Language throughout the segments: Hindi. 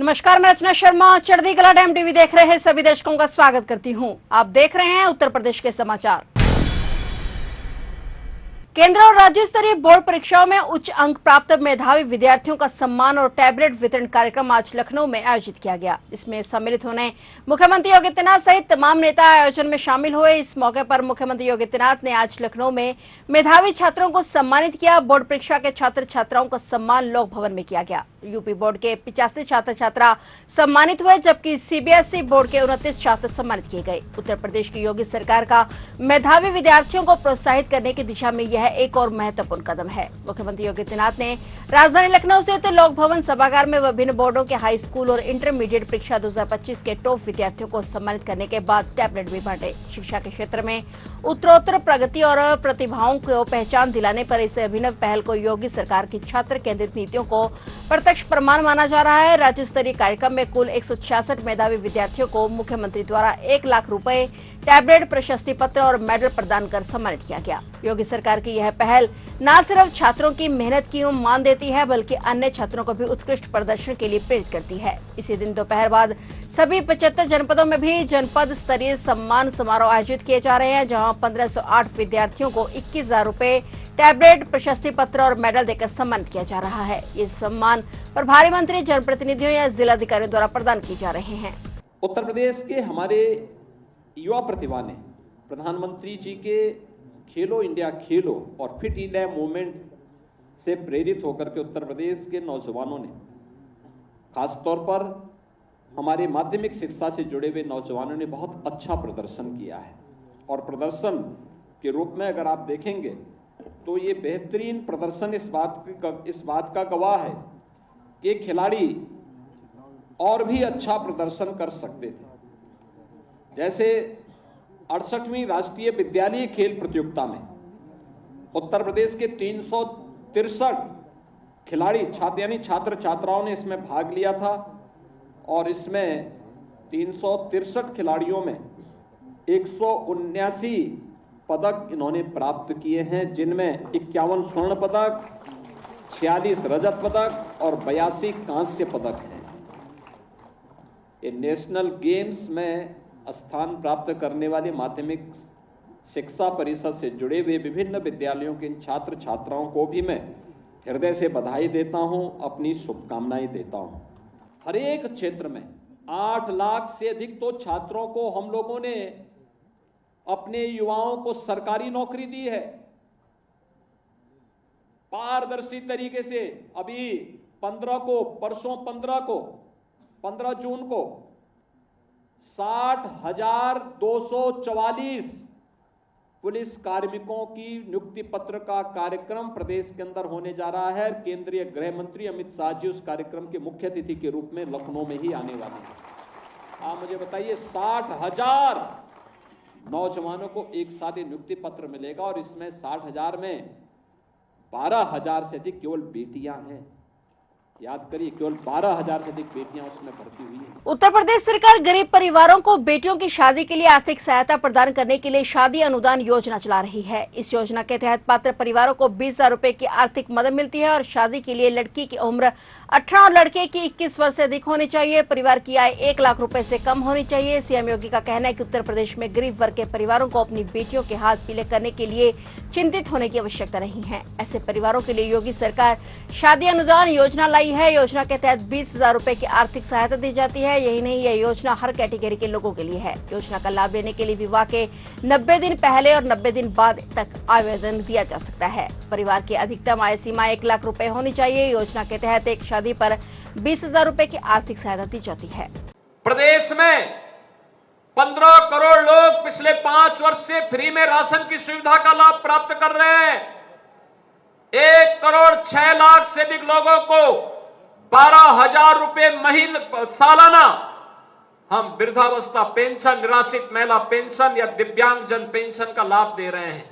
नमस्कार, मैं रचना शर्मा चढ़ती कला टाइम टीवी देख रहे हैं सभी दर्शकों का स्वागत करती हूं। आप देख रहे हैं उत्तर प्रदेश के समाचार। केंद्र और राज्य स्तरीय बोर्ड परीक्षाओं में उच्च अंक प्राप्त मेधावी विद्यार्थियों का सम्मान और टैबलेट वितरण कार्यक्रम आज लखनऊ में आयोजित किया गया। इसमें सम्मिलित होने मुख्यमंत्री योगी आदित्यनाथ सहित तमाम नेता आयोजन में शामिल हुए। इस मौके पर मुख्यमंत्री योगी आदित्यनाथ ने आज लखनऊ में मेधावी छात्रों को सम्मानित किया। बोर्ड परीक्षा के छात्र छात्राओं का सम्मान लोक भवन में किया गया। यूपी बोर्ड के 85 छात्र छात्रा सम्मानित हुए, जबकि सीबीएसई बोर्ड के 29 छात्र सम्मानित किए गए। उत्तर प्रदेश की योगी सरकार का मेधावी विद्यार्थियों को प्रोत्साहित करने की दिशा में यह एक और महत्वपूर्ण कदम है। मुख्यमंत्री योगी आदित्यनाथ ने राजधानी लखनऊ स्थित लोक भवन सभागार में विभिन्न बोर्डों के हाई स्कूल और इंटरमीडिएट परीक्षा 2025 के टॉप विद्यार्थियों को सम्मानित करने के बाद टैबलेट भी बांटे। शिक्षा के क्षेत्र में उत्तरोत्तर प्रगति और प्रतिभाओं को पहचान दिलाने पर इस अभिनव पहल को योगी सरकार की छात्र केंद्रित नीतियों को प्रत्यक्ष प्रमाण माना जा रहा है। राज्य स्तरीय कार्यक्रम में कुल 166 मेधावी विद्यार्थियों को मुख्यमंत्री द्वारा 1 लाख रुपए, टैबलेट, प्रशस्ति पत्र और मेडल प्रदान कर सम्मानित किया गया। योगी सरकार की यह पहल न सिर्फ छात्रों की मेहनत की मान देती है, बल्कि अन्य छात्रों को भी उत्कृष्ट प्रदर्शन के लिए प्रेरित करती है। इसी दिन दोपहर बाद सभी 75 जनपदों में भी जनपद स्तरीय सम्मान समारोह आयोजित किए जा रहे हैं, जहां 1508 विद्यार्थियों को 21,000 रुपए, टैबलेट, प्रशस्ति पत्र और मेडल देकर सम्मानित किया जा रहा है। ये सम्मान प्रभारी मंत्री, जनप्रतिनिधियों या जिलाधिकारियों द्वारा प्रदान किए जा रहे हैं। उत्तर प्रदेश के हमारे युवा प्रतिभा ने प्रधानमंत्री जी के खेलो इंडिया खेलो और फिट इंडिया मूवमेंट से प्रेरित होकर के उत्तर प्रदेश के नौजवानों ने, खासतौर पर हमारे माध्यमिक शिक्षा से जुड़े हुए नौजवानों ने बहुत अच्छा प्रदर्शन किया है। और प्रदर्शन के रूप में अगर आप देखेंगे तो ये बेहतरीन प्रदर्शन इस बात का गवाह है कि खिलाड़ी और भी अच्छा प्रदर्शन कर सकते थे। जैसे 68वीं राष्ट्रीय विद्यालय खेल प्रतियोगिता में उत्तर प्रदेश के 363 खिलाड़ी छात्र छात्राओं ने इसमें भाग लिया था और इसमें 363 खिलाड़ियों में 179 पदक इन्होंने प्राप्त किए हैं, जिनमें 51 स्वर्ण पदक, 46 रजत पदक और 82 कांस्य पदक हैं। ये नेशनल गेम्स में स्थान प्राप्त करने वाले माध्यमिक शिक्षा परिषद से जुड़े हुए विभिन्न विद्यालयों के छात्र छात्राओं को भी मैं हृदय से बधाई देता हूं, अपनी शुभकामनाएं देता हूं। हर एक क्षेत्र में 8 लाख से अधिक तो छात्रों को हम लोगों ने, अपने युवाओं को सरकारी नौकरी दी है पारदर्शी तरीके से। अभी 15 जून को 60,244 पुलिस कार्मिकों की नियुक्ति पत्र का कार्यक्रम प्रदेश के अंदर होने जा रहा है। केंद्रीय गृह मंत्री अमित शाह जी उस कार्यक्रम के मुख्य अतिथि के रूप में लखनऊ में ही आने वाले हैं। आप मुझे बताइए, 60,000 नौजवानों को एक साथ नियुक्ति पत्र मिलेगा और इसमें 60,000 में 12,000 से अधिक केवल बेटियां हैं। याद करिए, केवल 12,000 से अधिक बेटियां उसमें भर्ती हुई हैं। उत्तर प्रदेश सरकार गरीब परिवारों को बेटियों की शादी के लिए आर्थिक सहायता प्रदान करने के लिए शादी अनुदान योजना चला रही है। इस योजना के तहत पात्र परिवारों को 20,000 रुपए की आर्थिक मदद मिलती है और शादी के लिए लड़की की उम्र 18 और लड़के की 21 वर्ष से अधिक होनी चाहिए। परिवार की आय 1 लाख रुपए से कम होनी चाहिए। सीएम योगी का कहना है कि उत्तर प्रदेश में गरीब वर्ग के परिवारों को अपनी बेटियों के हाथ पीले करने के लिए चिंतित होने की आवश्यकता नहीं है। ऐसे परिवारों के लिए योगी सरकार शादी अनुदान योजना लाई है। योजना के तहत 20,000 रुपए की आर्थिक सहायता दी जाती है। यही नहीं, यह योजना हर कैटेगरी के लोगों के लिए है। योजना का लाभ लेने के लिए विवाह के 90 दिन पहले और 90 दिन बाद तक आवेदन दिया जा सकता है। परिवार की अधिकतम आय सीमा 1 लाख रुपए होनी चाहिए। योजना के तहत एक शादी पर 20,000 रुपए की आर्थिक सहायता दी जाती है। प्रदेश में 15 करोड़ लोग पिछले 5 वर्ष से फ्री में राशन की सुविधा का लाभ प्राप्त कर रहे हैं। 1 करोड़ 6 लाख से अधिक लोगों को 12,000 रुपए सालाना हम वृद्धावस्था पेंशन, निराश्रित महिला पेंशन या दिव्यांगजन पेंशन का लाभ दे रहे हैं।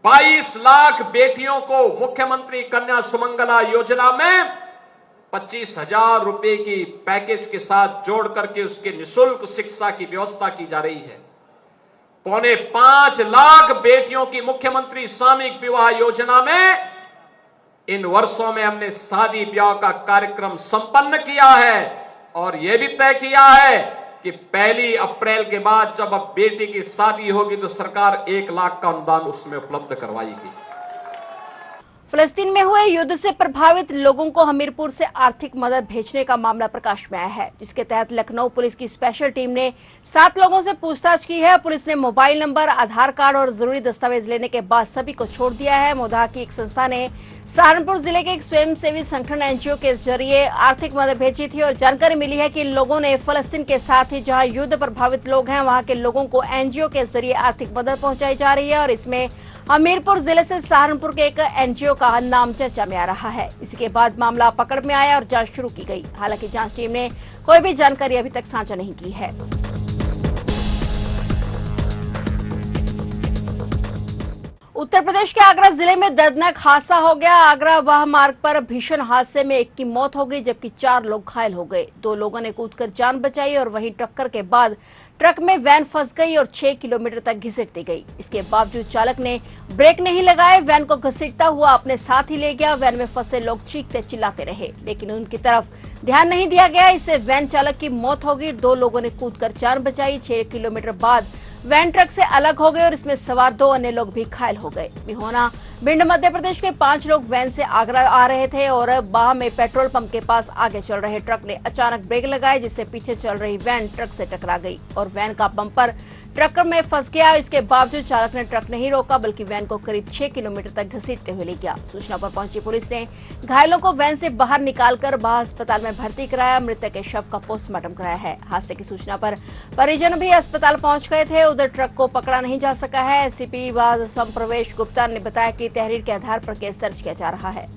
22 लाख बेटियों को मुख्यमंत्री कन्या सुमंगला योजना में 25,000 रुपए की पैकेज के साथ जोड़ करके उसके निःशुल्क शिक्षा की व्यवस्था की जा रही है। 4.25 लाख बेटियों की मुख्यमंत्री सामूहिक विवाह योजना में इन वर्षों में हमने शादी ब्याह का कार्यक्रम संपन्न किया है और यह भी तय किया है कि 1 अप्रैल के बाद जब अब बेटी की शादी होगी तो सरकार 1 लाख का अनुदान उसमें उपलब्ध करवाएगी। फिलिस्तीन में हुए युद्ध से प्रभावित लोगों को हमीरपुर से आर्थिक मदद भेजने का मामला प्रकाश में आया है, जिसके तहत लखनऊ पुलिस की स्पेशल टीम ने 7 लोगों से पूछताछ की है। पुलिस ने मोबाइल नंबर, आधार कार्ड और जरूरी दस्तावेज लेने के बाद सभी को छोड़ दिया है। मोदा की एक संस्था ने सहारनपुर जिले के एक स्वयंसेवी संगठन एनजीओ के जरिए आर्थिक मदद भेजी थी और जानकारी मिली है कि इन लोगों ने फिलिस्तीन के साथ ही जहां युद्ध प्रभावित लोग हैं वहां के लोगों को एनजीओ के जरिए आर्थिक मदद पहुंचाई जा रही है और इसमें हमीरपुर जिले से सहारनपुर के एक एनजीओ का नाम चर्चा में आ रहा है। इसके बाद मामला पकड़ में आया और जांच शुरू की गई। हालांकि जांच टीम ने कोई भी जानकारी अभी तक साझा नहीं की है। उत्तर प्रदेश के आगरा जिले में दर्दनाक हादसा हो गया। आगरा वाह मार्ग पर भीषण हादसे में एक की मौत हो गई जबकि 4 लोग घायल हो गए। 2 लोगों ने कूदकर जान बचाई और वहीं टक्कर के बाद ट्रक में वैन फंस गई और 6 किलोमीटर तक घसीट दी गई। इसके बावजूद चालक ने ब्रेक नहीं लगाए, वैन को घसीटता हुआ अपने साथ ही ले गया। वैन में फंसे लोग चीखते चिल्लाते रहे लेकिन उनकी तरफ ध्यान नहीं दिया गया। इससे वैन चालक की मौत हो गई। 2 लोगों ने कूदकर जान बचाई। 6 किलोमीटर बाद वैन ट्रक से अलग हो गए और इसमें सवार 2 अन्य लोग भी घायल हो गए। बिहोना भिंड मध्य प्रदेश के 5 लोग वैन से आगरा आ रहे थे और बाह में पेट्रोल पंप के पास आगे चल रहे ट्रक ने अचानक ब्रेक लगाए जिससे पीछे चल रही वैन ट्रक से टकरा गई और वैन का बम्पर ट्रक में फंस गया। इसके बावजूद चालक ने ट्रक नहीं रोका बल्कि वैन को करीब 6 किलोमीटर तक घसीटते हुए ले गया। सूचना पर पहुंची पुलिस ने घायलों को वैन से बाहर निकालकर बाह अस्पताल में भर्ती कराया। मृतक के शव का पोस्टमार्टम कराया है। हादसे की सूचना पर परिजन भी अस्पताल पहुंच गए थे। उधर ट्रक को पकड़ा नहीं जा सका है। एसीपी प्रवेश गुप्ता ने बताया कि तहरीर के आधार पर केस दर्ज किया जा रहा है।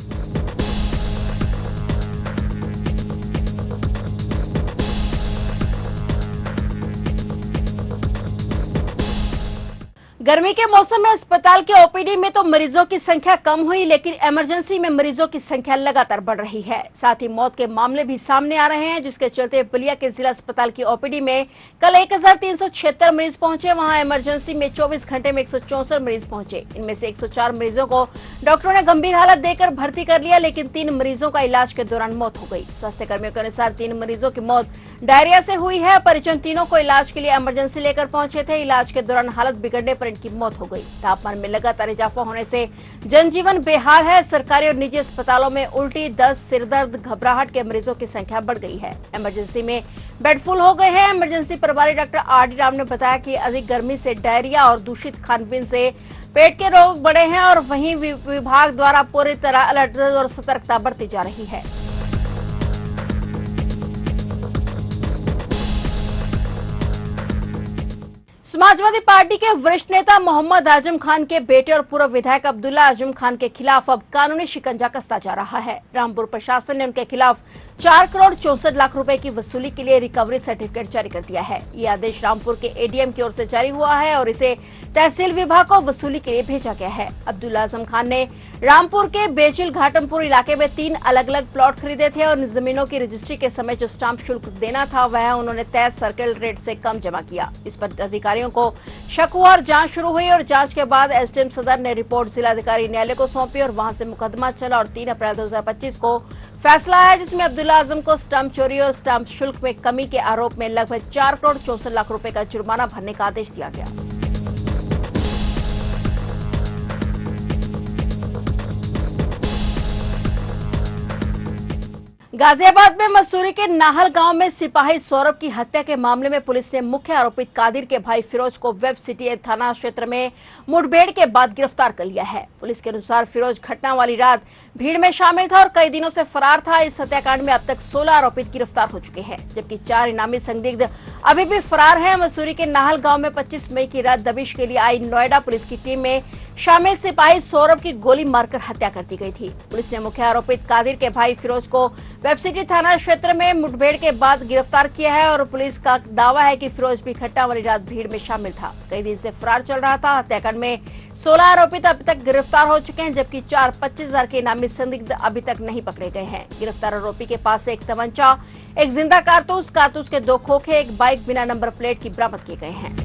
गर्मी के मौसम में अस्पताल के ओपीडी में तो मरीजों की संख्या कम हुई लेकिन इमरजेंसी में मरीजों की संख्या लगातार बढ़ रही है। साथ ही मौत के मामले भी सामने आ रहे हैं जिसके चलते बलिया के जिला अस्पताल की ओपीडी में कल 1376 मरीज पहुंचे। वहां इमरजेंसी में 24 घंटे में 164 मरीज पहुंचे। इनमें से 104 मरीजों को डॉक्टरों ने गंभीर हालत देकर भर्ती कर लिया लेकिन 3 मरीजों का इलाज के दौरान मौत हो गई। स्वास्थ्य कर्मियों के अनुसार 3 मरीजों की मौत डायरिया से हुई है। परिजन तीनों को इलाज के लिए इमरजेंसी लेकर पहुंचे थे। इलाज के दौरान हालत बिगड़ने पर की मौत हो गई। तापमान में लगातार इजाफा होने से जनजीवन बेहाल है। सरकारी और निजी अस्पतालों में उल्टी, दस्त, सिरदर्द, घबराहट के मरीजों की संख्या बढ़ गई है। इमरजेंसी में बेड फुल हो गए हैं। इमरजेंसी प्रभारी डॉक्टर आर डी राम ने बताया कि अधिक गर्मी से डायरिया और दूषित खानपीन से पेट के रोग बढ़े हैं और वहीं विभाग द्वारा पूरी तरह अलर्ट और सतर्कता बरती जा रही है। समाजवादी पार्टी के वरिष्ठ नेता मोहम्मद आजम खान के बेटे और पूर्व विधायक अब्दुल्ला आजम खान के खिलाफ अब कानूनी शिकंजा कसता जा रहा है। रामपुर प्रशासन ने उनके खिलाफ 4 करोड़ 64 लाख रुपए की वसूली के लिए रिकवरी सर्टिफिकेट जारी कर दिया है। ये आदेश रामपुर के एडीएम की ओर से जारी हुआ है और इसे तहसील विभाग को वसूली के लिए भेजा गया है। अब्दुल्ला आजम खान ने रामपुर के बेचिल घाटमपुर इलाके में 3 अलग अलग प्लॉट खरीदे थे और इन जमीनों की रजिस्ट्री के समय जो स्टाम्प शुल्क देना था वह उन्होंने तय सर्किल रेट से कम जमा किया। इस पर अधिकारियों को शक हुआ और जांच शुरू हुई और जांच के बाद एसडीएम सदर ने रिपोर्ट जिलाधिकारी न्यायालय को सौंपी और वहां से मुकदमा चला और 3 अप्रैल 2025 को फैसला आया जिसमें अब्दुल्ला आजम को स्टाम्प चोरी और स्टाम्प शुल्क में कमी के आरोप में लगभग 4 करोड़ 64 लाख रुपए का जुर्माना भरने का आदेश दिया गया। गाजियाबाद में मसूरी के नाहल गांव में सिपाही सौरभ की हत्या के मामले में पुलिस ने मुख्य आरोपित कादिर के भाई फिरोज को वेब सिटी थाना क्षेत्र में मुठभेड़ के बाद गिरफ्तार कर लिया है। पुलिस के अनुसार फिरोज घटना वाली रात भीड़ में शामिल था और कई दिनों से फरार था। इस हत्याकांड में अब तक 16 आरोपित गिरफ्तार हो चुके हैं जबकि 4 इनामी संदिग्ध अभी भी फरार हैं। मसूरी के नाहल गाँव में 25 मई की रात दबिश के लिए आई नोएडा पुलिस की टीम में शामिल सिपाही सौरभ की गोली मारकर हत्या कर दी गई थी। पुलिस ने मुख्य आरोपित कादिर के भाई फिरोज को वेब सिटी थाना क्षेत्र में मुठभेड़ के बाद गिरफ्तार किया है और पुलिस का दावा है कि फिरोज भी घटना वाली रात भीड़ में शामिल था। कई दिन से फरार चल रहा था। हत्याकांड में 16 आरोपित अभी तक गिरफ्तार हो चुके हैं जबकि 25,000 के इनामी संदिग्ध अभी तक नहीं पकड़े गए हैं। गिरफ्तार आरोपी के पास से एक तमंचा, एक जिंदा कारतूस के 2 खोखे, एक बाइक बिना नंबर प्लेट की बरामद किए गए हैं।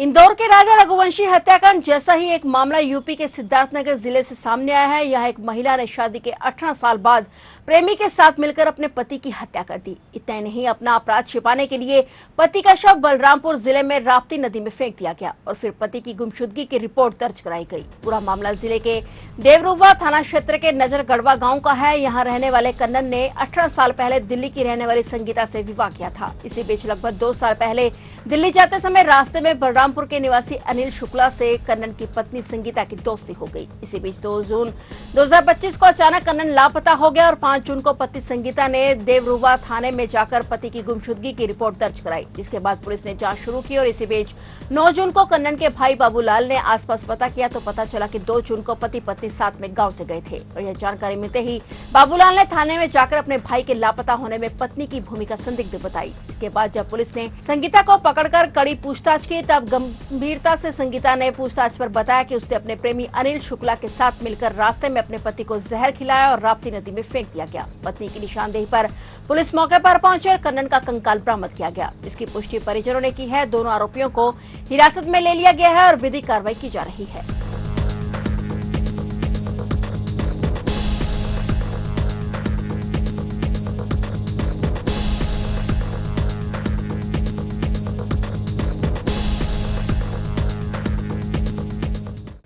इंदौर के राजा रघुवंशी हत्याकांड जैसा ही एक मामला यूपी के सिद्धार्थनगर जिले से सामने आया है। यह एक महिला ने शादी के 18 साल बाद प्रेमी के साथ मिलकर अपने पति की हत्या कर दी। इतना ही नहीं, अपना अपराध छिपाने के लिए पति का शव बलरामपुर जिले में राप्ती नदी में फेंक दिया गया और फिर पति की गुमशुदगी की रिपोर्ट दर्ज कराई गई। पूरा मामला जिले के देवरुवा थाना क्षेत्र के नजरगढ़वा गाँव का है। यहाँ रहने वाले कन्नन ने 18 साल पहले दिल्ली की रहने वाली संगीता से विवाह किया था। इसी बीच लगभग 2 साल पहले दिल्ली जाते समय रास्ते में बलरामपुर के निवासी अनिल शुक्ला से कन्नन की पत्नी संगीता की दोस्ती हो गई। इसी बीच 2 जून 2025 को अचानक कन्नन लापता हो गया और 5 जून को पत्नी संगीता ने देवरुवा थाने में जाकर पति की गुमशुदगी की रिपोर्ट दर्ज कराई, जिसके बाद पुलिस ने जांच शुरू की। और इसी बीच 9 जून को कन्नन के भाई बाबूलाल ने आसपास पता किया तो पता चला कि 2 जून को पति पत्नी साथ में गाँव से गए थे। और यह जानकारी मिलते ही बाबूलाल ने थाने में जाकर अपने भाई के लापता होने में पत्नी की भूमिका संदिग्ध बताई। इसके बाद जब पुलिस ने संगीता को पकड़कर कड़ी पूछताछ की तब गंभीरता से संगीता ने पूछताछ पर बताया कि उसने अपने प्रेमी अनिल शुक्ला के साथ मिलकर रास्ते में अपने पति को जहर खिलाया और राप्ती नदी में फेंक दिया गया। पत्नी की निशानदेही पर पुलिस मौके पर पहुंची और कन्नन का कंकाल बरामद किया गया। इसकी पुष्टि परिजनों ने की है। दोनों आरोपियों को हिरासत में ले लिया गया है और विधिक कार्रवाई की जा रही है।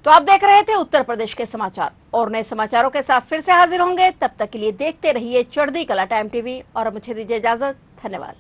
तो आप देख रहे थे उत्तर प्रदेश के समाचार और नए समाचारों के साथ फिर से हाजिर होंगे। तब तक के लिए देखते रहिए चढ़ती कला टाइम टीवी और मुझे दीजिए इजाजत। धन्यवाद।